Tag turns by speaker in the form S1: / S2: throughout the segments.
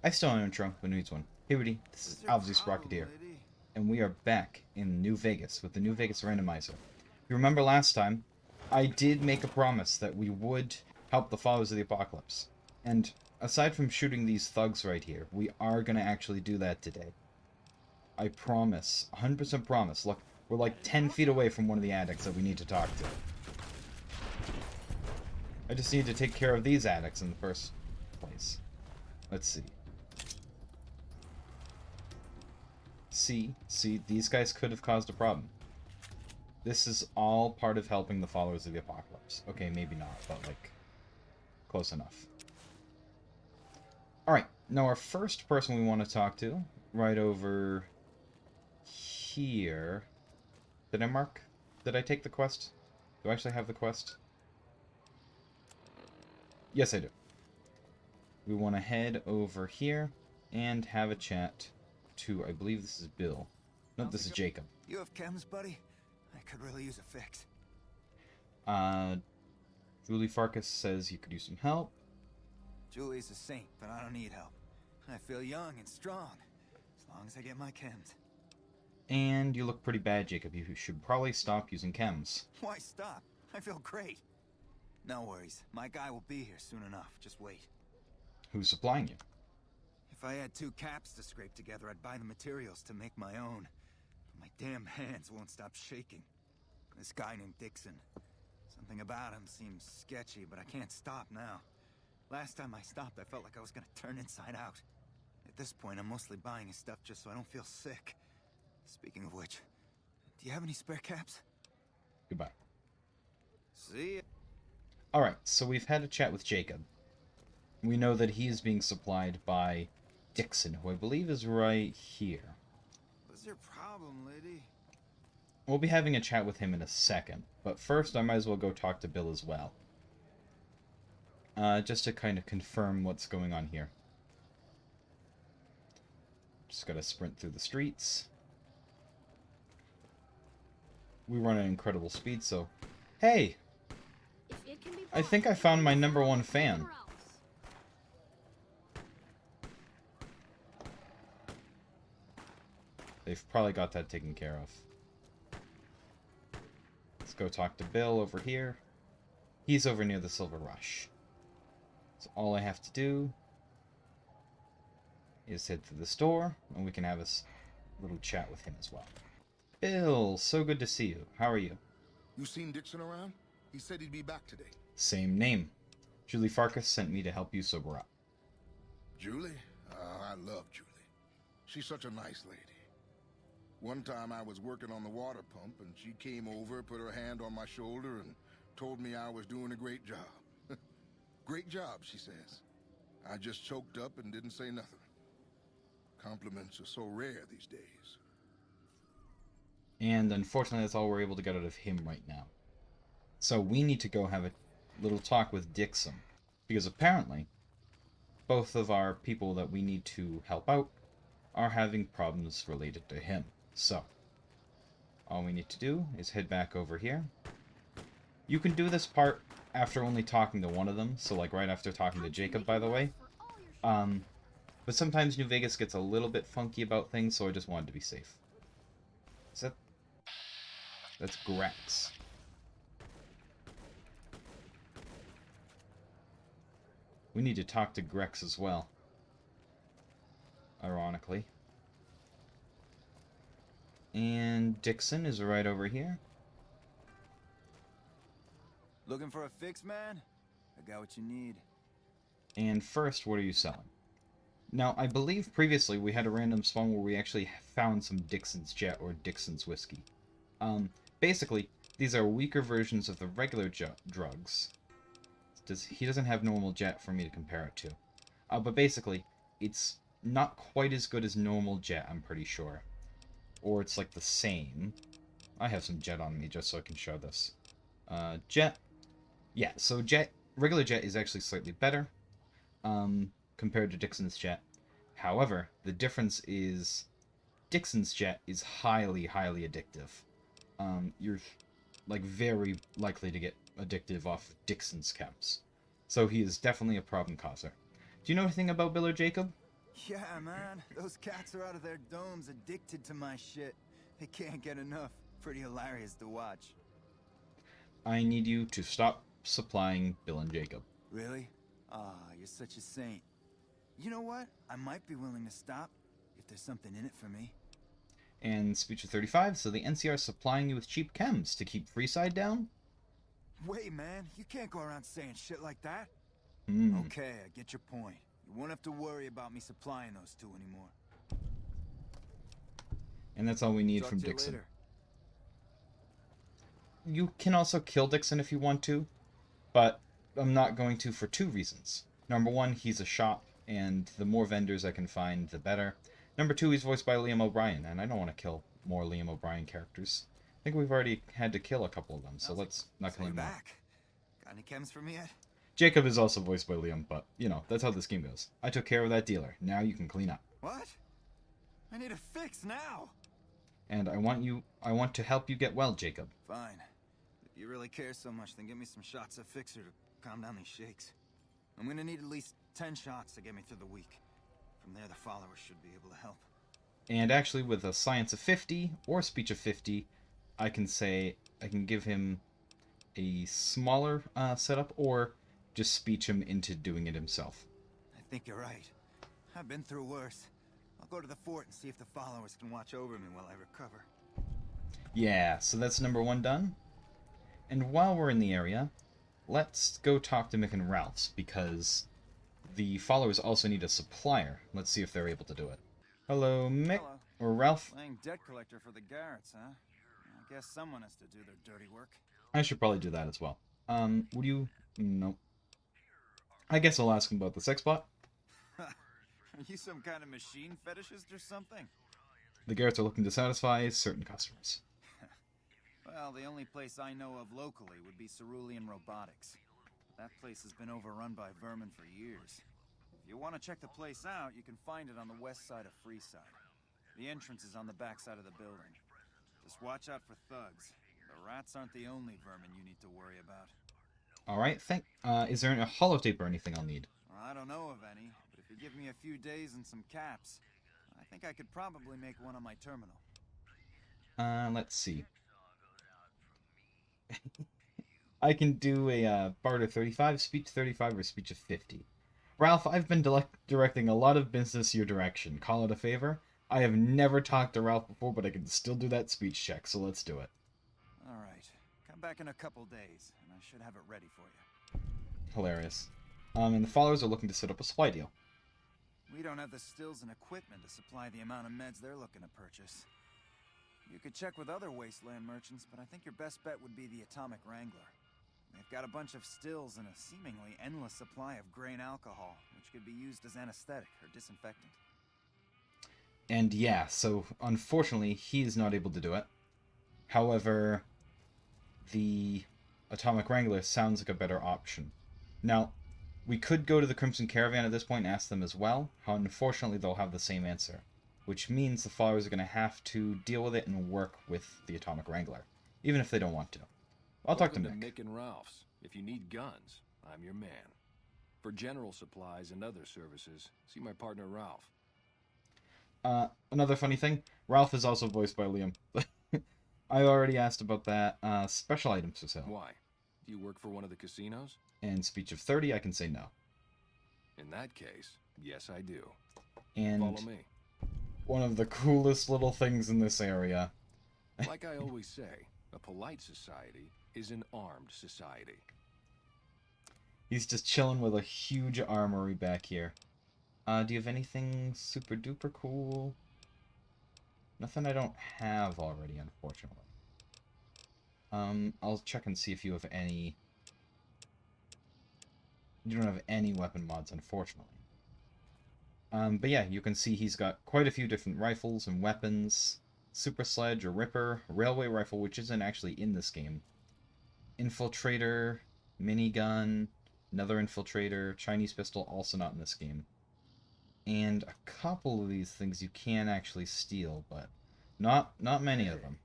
S1: I still have an intro, but needs one. Hey everybody, this is obviously Sprocketeer, and we are back in New Vegas with the New Vegas Randomizer. You remember last time, I did make a promise that we would help the followers of the apocalypse. And aside from shooting these thugs right here, we are going to actually do that today. I promise, 100% promise. Look, we're like 10 feet away from one of the addicts that we need to talk to. I just need to take care of these addicts in the first place. Let's see. See, these guys could have caused a problem. This is all part of helping the followers of the apocalypse. Okay, maybe not, but, like, close enough. Alright, now our first person we want to talk to, right over here... Did I mark? Did I take the quest? Do I actually have the quest? Yes, I do. We want to head over here and have a chat to, I believe this is Bill. No, this is Jacob.
S2: You have chems, buddy? I could really use a fix.
S1: Julie Farkas says you could use some help.
S2: Julie's a saint, but I don't need help. I feel young and strong, as long as I get my chems.
S1: And you look pretty bad, Jacob. You should probably stop using chems.
S2: Why stop? I feel great. No worries. My guy will be here soon enough. Just wait.
S1: Who's supplying you?
S2: If I had 2 caps to scrape together, I'd buy the materials to make my own. But my damn hands won't stop shaking. This guy named Dixon. Something about him seems sketchy, but I can't stop now. Last time I stopped, I felt like I was gonna turn inside out. At this point, I'm mostly buying his stuff just so I don't feel sick. Speaking of which, do you have any spare caps?
S1: Goodbye.
S2: See ya.
S1: Alright, so we've had a chat with Jacob. We know that he is being supplied by Dixon, who I believe is right here.
S2: What's your problem, lady?
S1: We'll be having a chat with him in a second, but first I might as well go talk to Bill as well. Just to kind of confirm what's going on here. Just gotta sprint through the streets. We run at incredible speed, so... Hey! I think I found my #1 fan. They've probably got that taken care of. Let's go talk to Bill over here. He's over near the Silver Rush. So all I have to do is head to the store, and we can have a little chat with him as well. Bill, so good to see you. How are you?
S3: You seen Dixon around? He said he'd be back today.
S1: Same name. Julie Farkas sent me to help you sober up.
S3: Julie? I love Julie. She's such a nice lady. One time I was working on the water pump, and she came over, put her hand on my shoulder, and told me I was doing a great job. Great job, she says. I just choked up and didn't say nothing. Compliments are so rare these days.
S1: And unfortunately, that's all we're able to get out of him right now. So we need to go have a little talk with Dixon. Because apparently, both of our people that we need to help out are having problems related to him. So, all we need to do is head back over here. You can do this part after only talking to one of them. So, like, right after talking to Jacob, by the way. But sometimes New Vegas gets a little bit funky about things, so I just wanted to be safe. Is that... That's Grex. We need to talk to Grex as well. Ironically. And Dixon is right over here.
S2: Looking for a fix, man? I got what you need.
S1: And first, what are you selling? Now, I believe previously we had a random spawn where we actually found some Dixon's Jet or Dixon's Whiskey. Basically, these are weaker versions of the regular drugs. He doesn't have normal Jet for me to compare it to. But basically, it's not quite as good as normal Jet, I'm pretty sure. Or it's like the same. I have some Jet on me just so I can show this. Jet. Yeah, so regular Jet is actually slightly better compared to Dixon's Jet. However, the difference is Dixon's Jet is highly, highly addictive. You're like very likely to get addictive off Dixon's chems. So he is definitely a problem causer. Do you know anything about Bill or Jacob?
S2: Yeah, man. Those cats are out of their domes addicted to my shit. They can't get enough. Pretty hilarious to watch.
S1: I need you to stop supplying Bill and Jacob.
S2: Really? Ah, you're such a saint. You know what? I might be willing to stop if there's something in it for me.
S1: And speech of 35, so the NCR is supplying you with cheap chems to keep Freeside down?
S2: Wait, man. You can't go around saying shit like that.
S1: Hmm.
S2: Okay, I get your point. You won't have to worry about me supplying those two anymore.
S1: And that's all we need
S2: Talk
S1: from
S2: to you
S1: Dixon.
S2: later.
S1: You can also kill Dixon if you want to, but I'm not going to for two reasons. Number one, he's a shop, and the more vendors I can find, the better. Number two, he's voiced by Liam O'Brien, and I don't want to kill more Liam O'Brien characters. I think we've already had to kill a couple of them, so let's not kill
S2: So
S1: him
S2: you're
S1: more.
S2: back. Got any chems for me yet?
S1: Jacob is also voiced by Liam, but, you know, that's how this game goes. I took care of that dealer. Now you can clean up.
S2: What? I need a fix now.
S1: And I want to help you get well, Jacob.
S2: Fine. If you really care so much, then give me some shots of Fixer to calm down these shakes. I'm gonna need at least 10 shots to get me through the week. From there, the followers should be able to help.
S1: And actually, with a science of 50 or speech of 50, I can give him a smaller setup, or just speech him into doing it himself.
S2: I think you're right. I've been through worse. I'll go to the fort and see if the followers can watch over me while I recover.
S1: Yeah, so that's number one done. And while we're in the area, let's go talk to Mick and Ralph's, because the followers also need a supplier. Let's see if they're able to do it. Hello, Mick.
S2: Hello.
S1: Or Ralph.
S2: Playing debt collector for the Garretts, huh? I guess someone has to do their dirty work.
S1: I should probably do that as well. Would you... Nope. I guess I'll ask him about the sex bot.
S2: Are you some kind of machine fetishist or something?
S1: The Garretts are looking to satisfy certain customers.
S2: Well, the only place I know of locally would be Cerulean Robotics. That place has been overrun by vermin for years. If you want to check the place out, you can find it on the west side of Freeside. The entrance is on the back side of the building. Just watch out for thugs. The rats aren't the only vermin you need to worry about.
S1: Alright, is there a holotape or anything I'll need?
S2: Well, I don't know of any, but if you give me a few days and some caps, I think I could probably make one on my terminal.
S1: Let's see. I can do a barter 35, speech 35, or speech of 50. Ralph, I've been directing a lot of business your direction. Call it a favor? I have never talked to Ralph before, but I can still do that speech check, so let's do it.
S2: Alright. Come back in a couple days, and I should have it ready for you.
S1: Hilarious. And the followers are looking to set up a supply deal.
S2: We don't have the stills and equipment to supply the amount of meds they're looking to purchase. You could check with other wasteland merchants, but I think your best bet would be the Atomic Wrangler. They've got a bunch of stills and a seemingly endless supply of grain alcohol, which could be used as anesthetic or disinfectant.
S1: And yeah, so unfortunately, he is not able to do it. However, the Atomic Wrangler sounds like a better option. Now, we could go to the Crimson Caravan at this point and ask them as well. Unfortunately, they'll have the same answer, which means the followers are going to have to deal with it and work with the Atomic Wrangler, even if they don't want to. I'll talk to
S4: Welcome
S1: Mick.
S4: Mick and Ralph's. If you need guns, I'm your man. For general supplies and other services, see my partner Ralph.
S1: Another funny thing, Ralph is also voiced by Liam. I already asked about that. Special items for sale.
S4: Why? Do you work for one of the casinos?
S1: And speech of 30, I can say no.
S4: In that case, yes I do.
S1: And
S4: Follow me.
S1: one of the coolest little things in this area.
S4: Like I always say, a polite society is an armed society.
S1: He's just chilling with a huge armory back here. Do you have anything super duper cool? Nothing I don't have already, unfortunately. I'll check and see if you have any... You don't have any weapon mods, unfortunately. But yeah, you can see he's got quite a few different rifles and weapons. Super Sledge, a Ripper, Railway Rifle, which isn't actually in this game. Infiltrator, Minigun, another Infiltrator, Chinese Pistol, also not in this game. And a couple of these things you can actually steal, but not many of them.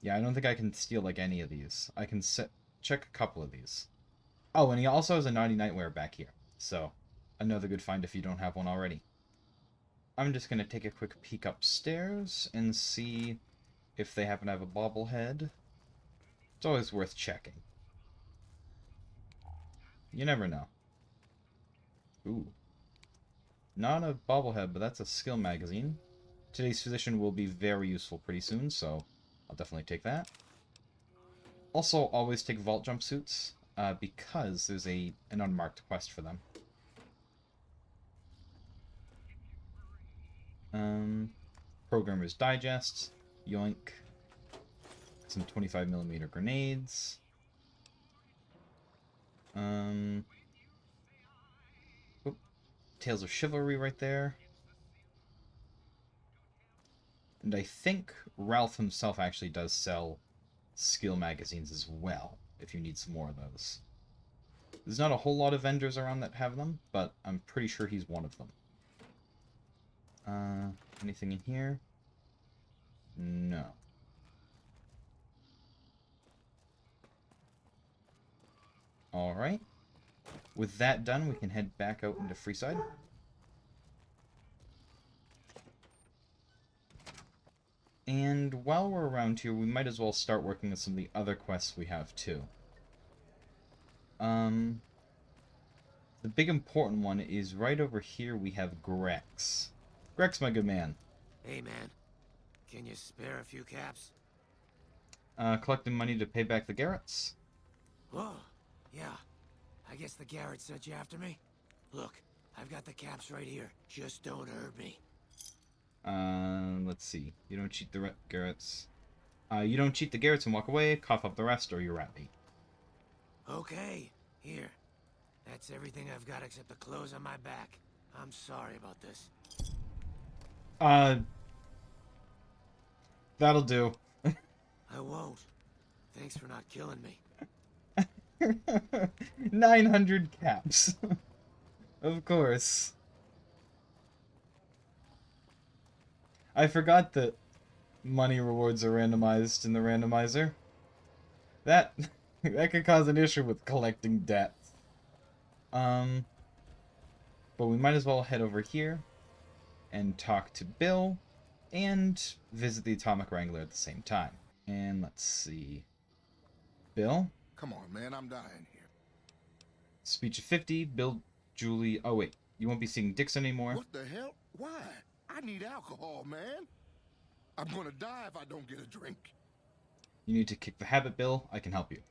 S1: Yeah, I don't think I can steal like any of these. I can check a couple of these. Oh, and he also has a Naughty Nightwear back here. So, another good find if you don't have one already. I'm just going to take a quick peek upstairs and see if they happen to have a bobblehead. It's always worth checking. You never know. Ooh. Not a bobblehead, but that's a skill magazine. Today's physician will be very useful pretty soon, so I'll definitely take that. Also, always take vault jumpsuits, because there's an unmarked quest for them. Programmer's Digest, yoink. Some 25mm grenades. Tales of Chivalry right there. And I think Ralph himself actually does sell skill magazines as well, if you need some more of those. There's not a whole lot of vendors around that have them, but I'm pretty sure he's one of them. Anything in here? No. Alright. With that done, we can head back out into Freeside. And while we're around here, we might as well start working on some of the other quests we have, too. The big important one is right over here we have Grex. Grex, my good man.
S5: Hey, man. Can you spare a few caps?
S1: Collecting money to pay back the Garretts?
S5: Whoa, yeah. I guess the Garrett sent you after me? Look, I've got the caps right here. Just don't hurt me.
S1: Let's see. You don't cheat the Garretts. You don't cheat the Garretts and walk away, cough up the rest, or you're rat bait.
S5: Okay, here. That's everything I've got except the clothes on my back. I'm sorry about this.
S1: That'll do.
S5: I won't. Thanks for not killing me.
S1: 900 caps. Of course. I forgot that money rewards are randomized in the randomizer. That could cause an issue with collecting debts. But we might as well head over here and talk to Bill and visit the Atomic Wrangler at the same time. And let's see. Bill?
S3: Come on, man, I'm dying here.
S1: Speech of 50, Bill, Julie... Oh, wait. You won't be seeing Dixon anymore.
S3: What the hell? Why? I need alcohol, man. I'm gonna die if I don't get a drink.
S1: You need to kick the habit, Bill. I can help you.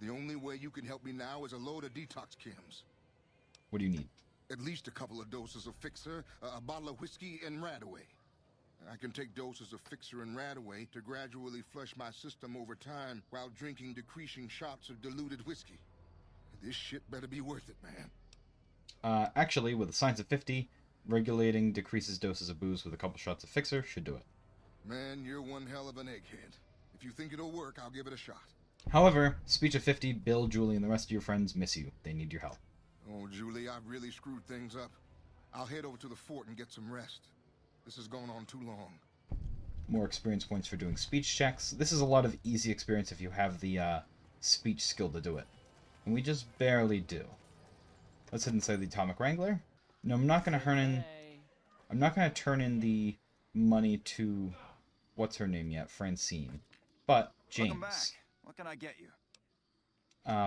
S3: The only way you can help me now is a load of detox chems.
S1: What do you need?
S3: At least a couple of doses of Fixer, a bottle of whiskey, and Radaway. I can take doses of Fixer and Radaway to gradually flush my system over time while drinking decreasing shots of diluted whiskey. This shit better be worth it, man.
S1: Actually, with a science of 50, regulating decreases doses of booze with a couple shots of Fixer should do it.
S3: Man, you're one hell of an egghead. If you think it'll work, I'll give it a shot.
S1: However, speech of 50, Bill, Julie, and the rest of your friends miss you. They need your help.
S3: Oh, Julie, I've really screwed things up. I'll head over to the fort and get some rest. This has gone on too long.
S1: More experience points for doing speech checks. This is a lot of easy experience if you have the speech skill to do it. And we just barely do. Let's head inside the Atomic Wrangler. No, I'm not going to turn in... I'm not going to turn in the money to... What's her name yet? Francine. But, James.
S2: Welcome back. What can I get you?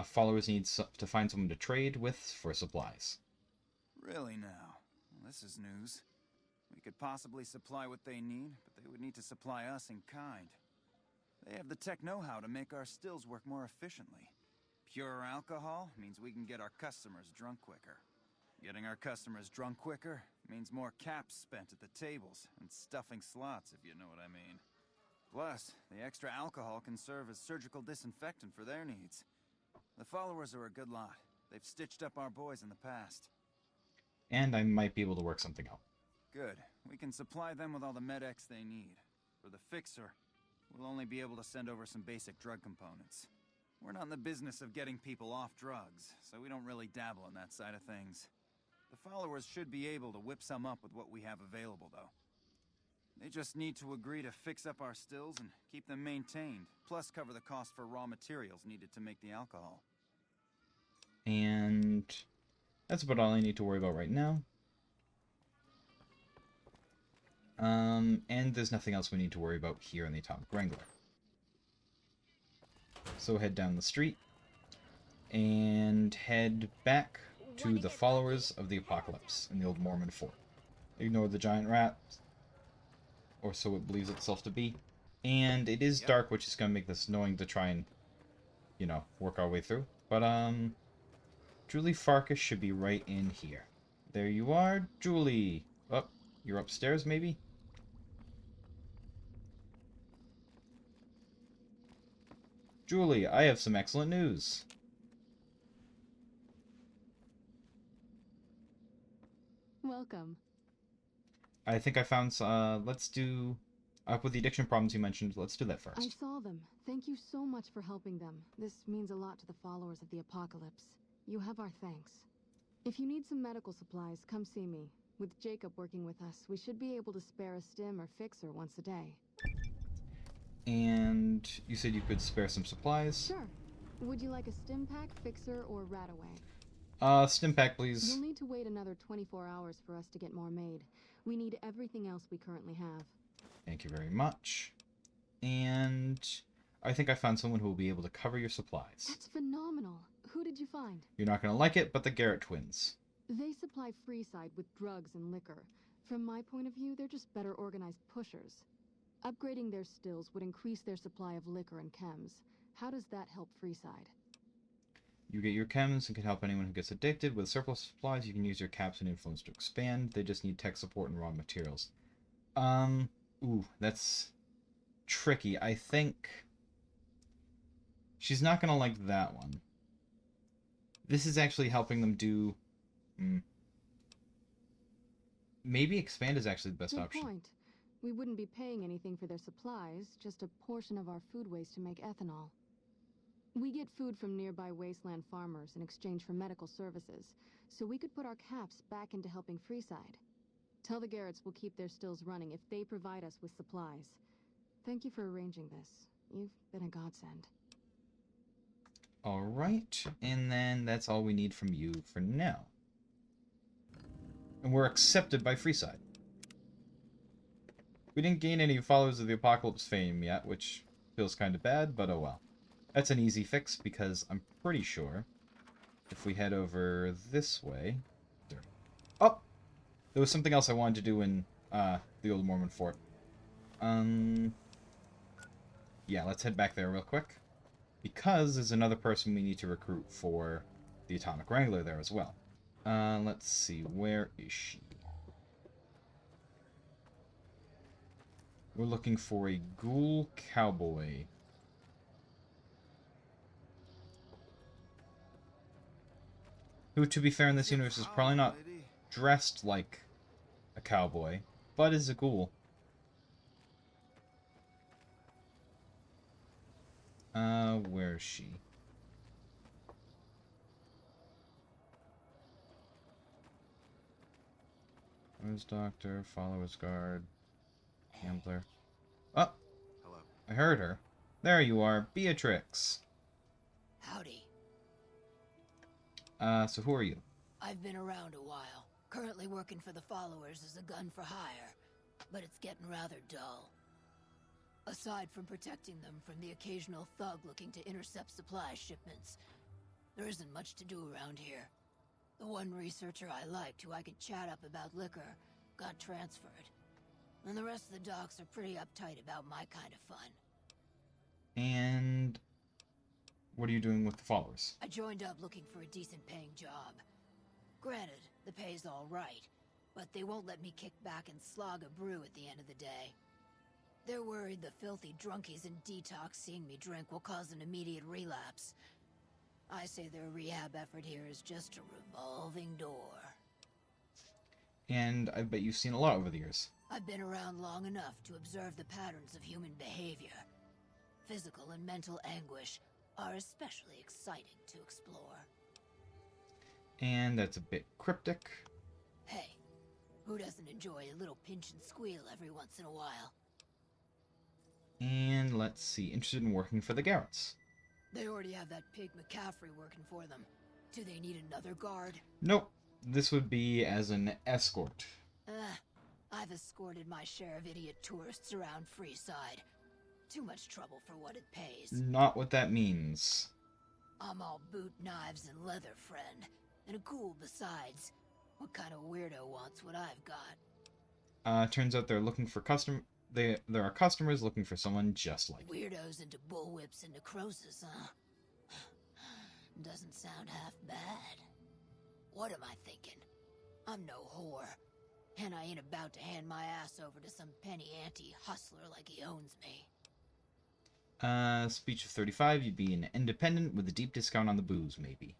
S1: Followers need to find someone to trade with for supplies.
S2: Really now? Well, this is news. We could possibly supply what they need, but they would need to supply us in kind. They have the tech know-how to make our stills work more efficiently. Pure alcohol means we can get our customers drunk quicker. Getting our customers drunk quicker means more caps spent at the tables and stuffing slots, if you know what I mean. Plus, the extra alcohol can serve as surgical disinfectant for their needs. The followers are a good lot. They've stitched up our boys in the past.
S1: And I might be able to work something out.
S2: Good. We can supply them with all the med-X they need. For the Fixer, we'll only be able to send over some basic drug components. We're not in the business of getting people off drugs, so we don't really dabble in that side of things. The followers should be able to whip some up with what we have available, though. They just need to agree to fix up our stills and keep them maintained, plus cover the cost for raw materials needed to make the alcohol.
S1: And That's about all I need to worry about right now. And there's nothing else we need to worry about here in the Atomic Wrangler. So head down the street and head back to the followers of the Apocalypse in the old Mormon fort. Ignore the giant rat, or so it believes itself to be. And it is dark, which is going to make this annoying to try and, you know, work our way through. But, Julie Farkas should be right in here. There you are, Julie. Oh, you're upstairs, maybe? Julie, I have some excellent news.
S6: Welcome.
S1: I think I found, let's do, with the addiction problems you mentioned, let's do that first.
S6: I saw them. Thank you so much for helping them. This means a lot to the followers of the Apocalypse. You have our thanks. If you need some medical supplies, come see me. With Jacob working with us, we should be able to spare a stim or fixer once a day.
S1: And you said you could spare some supplies?
S6: Sure. Would you like a stim pack, fixer, or Rataway?
S1: Stim pack, please.
S6: You'll need to wait another 24 hours for us to get more made. We need everything else we currently have.
S1: Thank you very much. And I think I found someone who will be able to cover your supplies.
S6: That's phenomenal. Who did you find?
S1: You're not going to like it, but the Garrett twins.
S6: They supply Freeside with drugs and liquor. From my point of view, they're just better organized pushers. Upgrading their stills would increase their supply of liquor and chems. How does that help Freeside?
S1: You get your chems and can help anyone who gets addicted. With surplus supplies, you can use your caps and influence to expand. They just need tech support and raw materials. Ooh, that's tricky. I think she's not gonna like that one. This is actually helping them do... Maybe expand is actually the best option.
S6: Good point. We wouldn't be paying anything for their supplies, just a portion of our food waste to make ethanol. We get food from nearby wasteland farmers in exchange for medical services, so we could put our caps back into helping Freeside. Tell the Garretts we'll keep their stills running if they provide us with supplies. Thank you for arranging this. You've been a godsend.
S1: Alright, and then that's all we need from you for now. And we're accepted by Freeside. We didn't gain any followers of the Apocalypse fame yet, which feels kind of bad, but oh well. That's an easy fix, because I'm pretty sure if we head over this way... Oh! There was something else I wanted to do in the old Mormon fort. Yeah, let's head back there real quick. Because there's another person we need to recruit for the Atomic Wrangler there as well. Let's see, where is she? We're looking for a ghoul cowboy. Who, to be fair, in this universe is probably not dressed like a cowboy, but is a ghoul. Where is she? Where's Doctor? Follower's Guard. Gambler. Oh!
S2: Hello.
S1: I heard her. There you are, Beatrix.
S5: Howdy.
S1: So who are you?
S5: I've been around a while. Currently working for the followers as a gun for hire, but it's getting rather dull. Aside from protecting them from the occasional thug looking to intercept supply shipments, there isn't much to do around here. The one researcher I liked, who I could chat up about liquor, got transferred. And the rest of the docs are pretty uptight about my kind of fun.
S1: And what are you doing with the followers?
S5: I joined up looking for a decent paying job. Granted, the pay's all right, but they won't let me kick back and slog a brew at the end of the day. They're worried the filthy drunkies in detox seeing me drink will cause an immediate relapse. I say their rehab effort here is just a revolving door.
S1: And I bet you've seen a lot over the years.
S5: I've been around long enough to observe the patterns of human behavior. Physical and mental anguish are especially exciting to explore.
S1: And that's a bit cryptic.
S5: Hey, who doesn't enjoy a little pinch and squeal every once in a while?
S1: And let's see, interested in working for the Garretts.
S5: They already have that pig McCaffrey working for them. Do they need another guard?
S1: Nope. This would be as an escort.
S5: I've escorted my share of idiot tourists around Freeside. Too much trouble for what it pays.
S1: Not what that means.
S5: I'm all boot, knives, and leather, friend. And a cool besides. What kind of weirdo wants what I've got?
S1: Turns out they're looking for there are customers looking for someone just like you.
S5: Weirdos into bullwhips and necrosis, huh? Doesn't sound half bad. What am I thinking? I'm no whore. And I ain't about to hand my ass over to some penny ante hustler like he owns me.
S1: Speech of 35, you'd be an independent with a deep discount on the booze, maybe.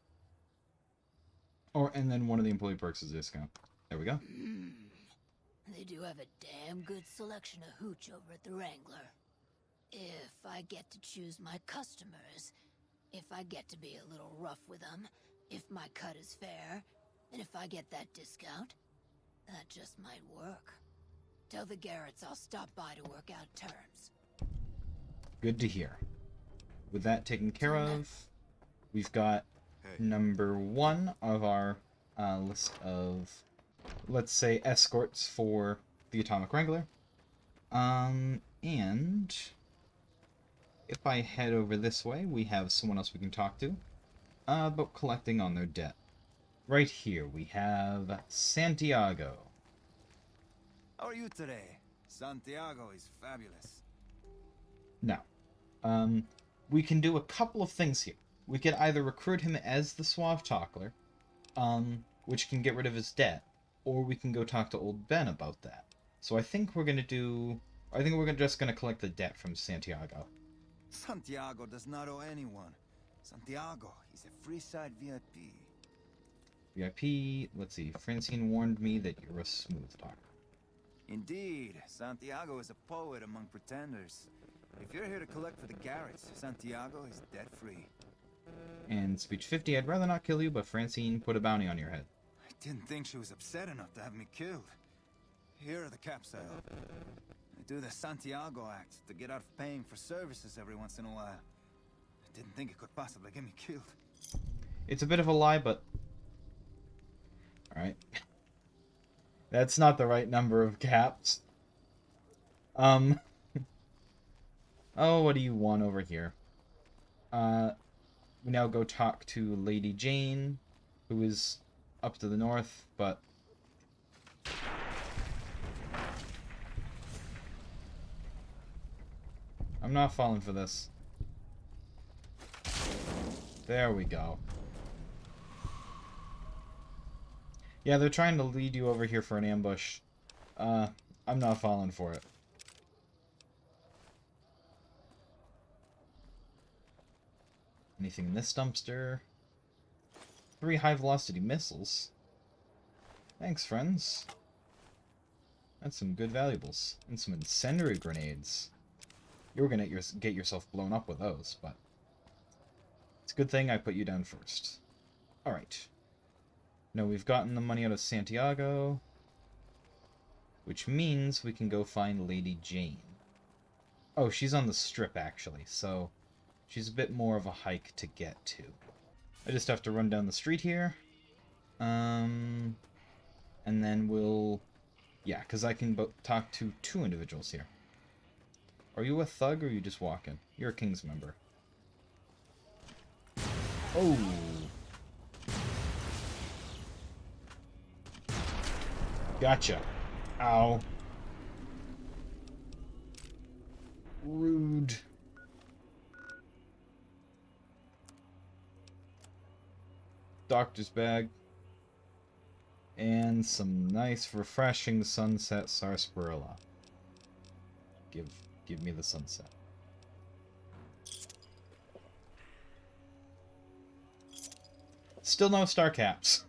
S1: And then one of the employee perks is a discount. There we go.
S5: They do have a damn good selection of hooch over at the Wrangler. If I get to choose my customers, if I get to be a little rough with them, if my cut is fair, and if I get that discount, that just might work. Tell the Garretts I'll stop by to work out terms.
S1: Good to hear. With that taken care of, we've got number 1 of our list of, let's say, escorts for the Atomic Wrangler. And if I head over this way, we have someone else we can talk to about collecting on their debt. Right here, we have Santiago.
S2: How are you today? Santiago is fabulous.
S1: Now, we can do a couple of things here. We could either recruit him as the Suave Talker, which can get rid of his debt, or we can go talk to old Ben about that. So I think we're just gonna collect the debt from Santiago.
S2: Santiago does not owe anyone. Santiago, he's a Freeside VIP.
S1: VIP, let's see, Francine warned me that you're a smooth talker.
S2: Indeed, Santiago is a poet among pretenders. If you're here to collect for the Garretts, Santiago is debt-free.
S1: And speech 50, I'd rather not kill you, but Francine put a bounty on your head.
S2: I didn't think she was upset enough to have me killed. Here are the caps I owe. I do the Santiago act to get out of paying for services every once in a while. I didn't think it could possibly get me killed.
S1: It's a bit of a lie, but... Alright. That's not the right number of caps. Oh, what do you want over here? We now go talk to Lady Jane, who is up to the north, but... I'm not falling for this. There we go. Yeah, they're trying to lead you over here for an ambush. I'm not falling for it. Anything in this dumpster? 3 high-velocity missiles. Thanks, friends. That's some good valuables. And some incendiary grenades. You were gonna get yourself blown up with those, but... It's a good thing I put you down first. Alright. Now we've gotten the money out of Santiago. Which means we can go find Lady Jane. Oh, she's on the strip, actually, so... She's a bit more of a hike to get to. I just have to run down the street here. And then we'll... Yeah, because I can talk to 2 individuals here. Are you a thug or are you just walking? You're a King's member. Oh! Gotcha. Ow. Rude. Doctor's bag. And some nice, refreshing sunset sarsaparilla. Give me the sunset. Still no star caps.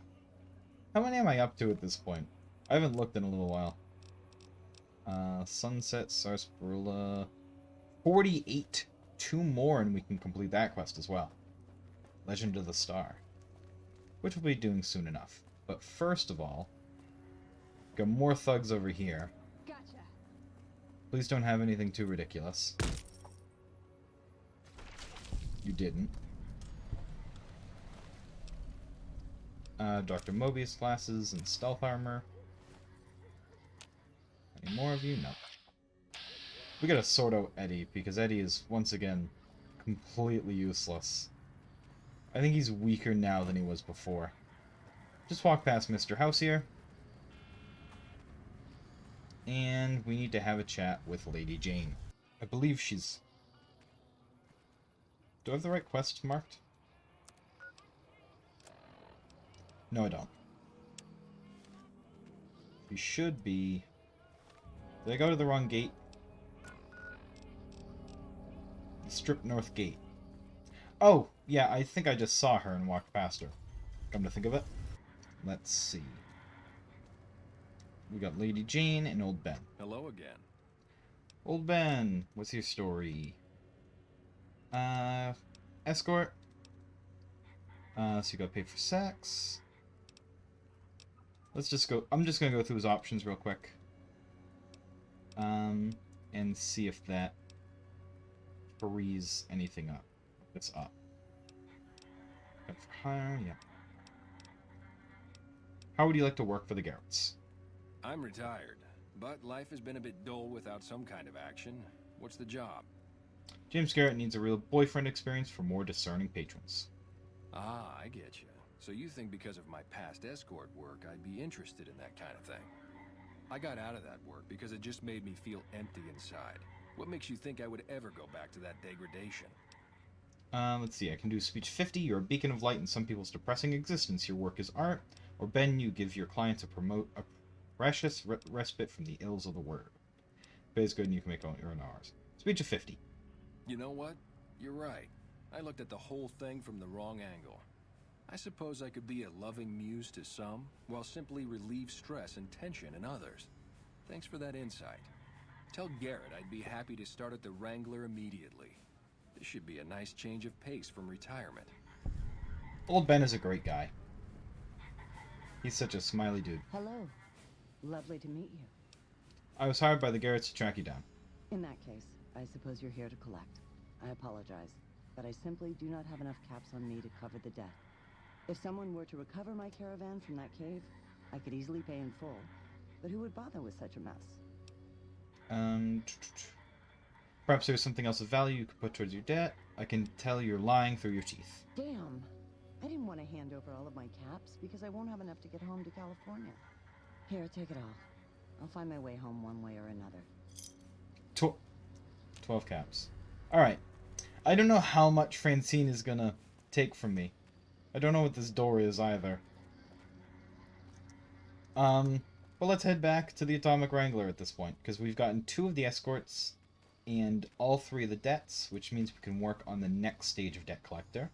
S1: How many am I up to at this point? I haven't looked in a little while. Sunset sarsaparilla. 48. 2 more and we can complete that quest as well. Legend of the Star. Which we'll be doing soon enough. But first of all, got more thugs over here.
S6: Gotcha.
S1: Please don't have anything too ridiculous. You didn't. Dr. Mobius glasses and stealth armor. Any more of you? No. We gotta sort out Eddie, because Eddie is, once again, completely useless. I think he's weaker now than he was before. Just walk past Mr. House here. And we need to have a chat with Lady Jane. I believe she's... Do I have the right quest marked? No, I don't. We should be... Did I go to the wrong gate? The Strip North Gate. Oh, yeah, I think I just saw her and walked past her. Come to think of it. Let's see. We got Lady Jane and Old Ben.
S4: Hello again.
S1: Old Ben, what's your story? Escort. So you got paid for sex. Let's just go. I'm just gonna go through his options real quick. And see if that frees anything up. It's up. Got for hire, yeah. How would you like to work for the Garretts?
S4: I'm retired, but life has been a bit dull without some kind of action. What's the job?
S1: James Garrett needs a real boyfriend experience for more discerning patrons.
S4: Ah, I get you. So you think because of my past escort work, I'd be interested in that kind of thing. I got out of that work because it just made me feel empty inside. What makes you think I would ever go back to that degradation?
S1: Let's see. I can do speech 50. You're a beacon of light in some people's depressing existence. Your work is art. Or Ben, you give your clients a precious respite from the ills of the word. Pay is good and you can make your own hours. Speech of 50.
S4: You know what? You're right. I looked at the whole thing from the wrong angle. I suppose I could be a loving muse to some, while simply relieve stress and tension in others. Thanks for that insight. Tell Garrett I'd be happy to start at the Wrangler immediately. This should be a nice change of pace from retirement.
S1: Old Ben is a great guy. He's such a smiley dude.
S7: Hello. Lovely to meet you.
S1: I was hired by the Garretts to track you down.
S7: In that case, I suppose you're here to collect. I apologize, but I simply do not have enough caps on me to cover the debt. If someone were to recover my caravan from that cave, I could easily pay in full, but who would bother with such a mess?
S1: Perhaps there's something else of value you could put towards your debt. I can tell you're lying through your teeth.
S7: Damn. I didn't want to hand over all of my caps because I won't have enough to get home to California. Here, take it all. I'll find my way home one way or another.
S1: 12 caps. Alright. I don't know how much Francine is gonna take from me. I don't know what this door is either. But let's head back to the Atomic Wrangler at this point, because we've gotten 2 of the escorts and all 3 of the debts, which means we can work on the next stage of Debt Collector.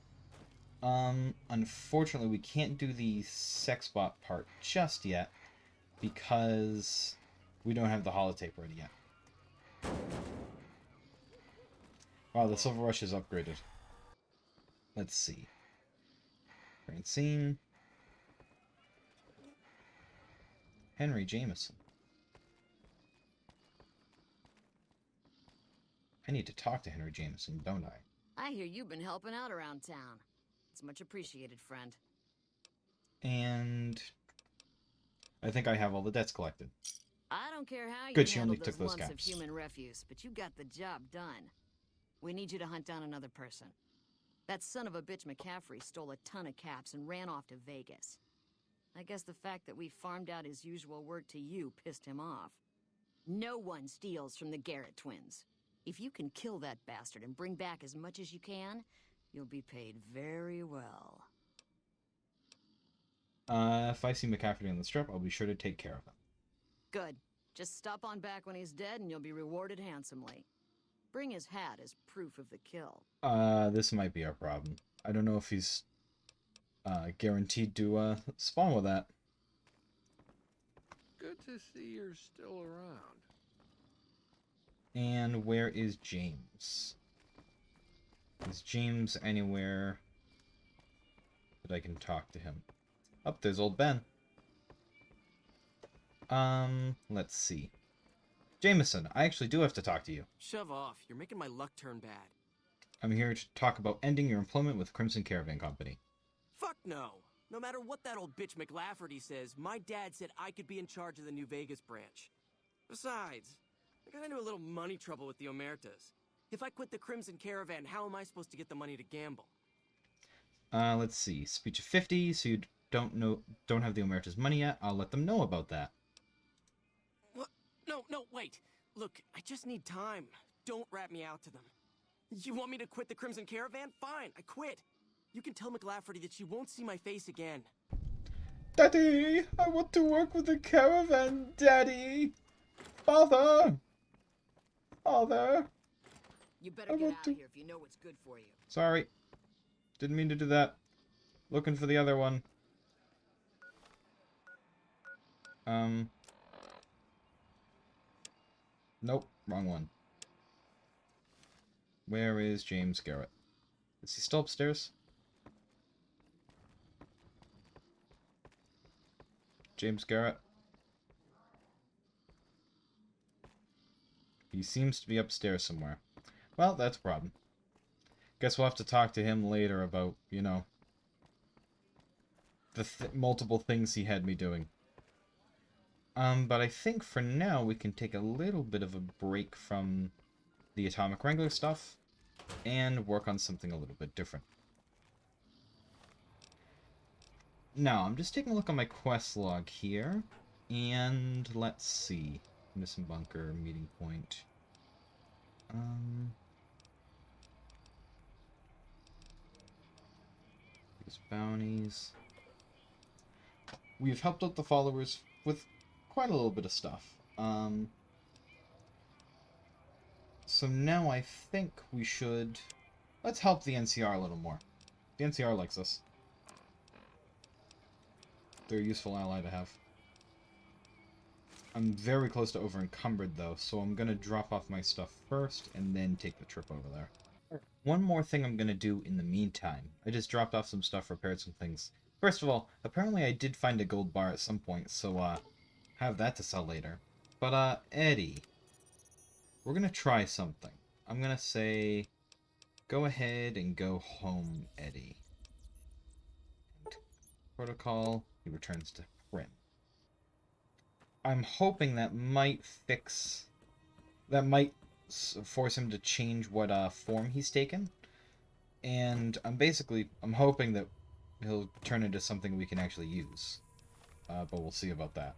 S1: Unfortunately, we can't do the sex bot part just yet, because we don't have the holotape ready yet. Wow, the Silver Rush is upgraded. Let's see. Francine. Henry Jameson. I need to talk to Henry Jameson, don't I?
S8: I hear you've been helping out around town. It's much appreciated, friend.
S1: And I think I have all the debts collected.
S8: I don't care how you
S1: Good, she
S8: handled
S1: only took those
S8: lumps of
S1: caps.
S8: human refuse, but you got the job done. We need you to hunt down another person. That son of a bitch McCaffrey stole a ton of caps and ran off to Vegas. I guess the fact that we farmed out his usual work to you pissed him off. No one steals from the Garrett twins. If you can kill that bastard and bring back as much as you can, you'll be paid very well.
S1: If I see McCaffrey on the strip, I'll be sure to take care of him.
S8: Good. Just stop on back when he's dead and you'll be rewarded handsomely. Bring his hat as proof of the kill.
S1: This might be our problem. I don't know if he's guaranteed to spawn with that.
S4: Good to see you're still around.
S1: And where is James? Is James anywhere that I can talk to him? Oh, there's old Ben. Let's see. Jameson, I actually do have to talk to you.
S9: Shove off. You're making my luck turn bad.
S1: I'm here to talk about ending your employment with Crimson Caravan Company.
S9: Fuck no. No matter what that old bitch McLafferty says, my dad said I could be in charge of the New Vegas branch. Besides, I got into a little money trouble with the Omertas. If I quit the Crimson Caravan, how am I supposed to get the money to gamble?
S1: Let's see. Speech of 50, so you don't have the Omerta's money yet. I'll let them know about that.
S9: What? No, wait. Look, I just need time. Don't rat me out to them. You want me to quit the Crimson Caravan? Fine, I quit. You can tell McLafferty that she won't see my face again.
S1: Daddy, I want to work with the caravan, Daddy. Father. Father.
S8: You better get out of here if you know what's good for you.
S1: Sorry. Didn't mean to do that. Looking for the other one. Nope, wrong one. Where is James Garrett? Is he still upstairs? James Garrett? He seems to be upstairs somewhere. Well, that's a problem. Guess we'll have to talk to him later about, you know, the multiple things he had me doing. But I think for now we can take a little bit of a break from the Atomic Wrangler stuff and work on something a little bit different. Now, I'm just taking a look at my quest log here, and let's see. Missing bunker, meeting point. These bounties. We've helped out the followers with quite a little bit of stuff. So now I think we should... Let's help the NCR a little more. The NCR likes us. They're a useful ally to have. I'm very close to over-encumbered, though, so I'm going to drop off my stuff first and then take the trip over there. One more thing I'm going to do in the meantime. I just dropped off some stuff, repaired some things. First of all, apparently I did find a gold bar at some point, so have that to sell later. But, Eddie, we're going to try something. I'm going to say, go ahead and go home, Eddie. Protocol, he returns to Prim. I'm hoping that might fix... That might force him to change what form he's taken. And I'm hoping that he'll turn into something we can actually use. But we'll see about that.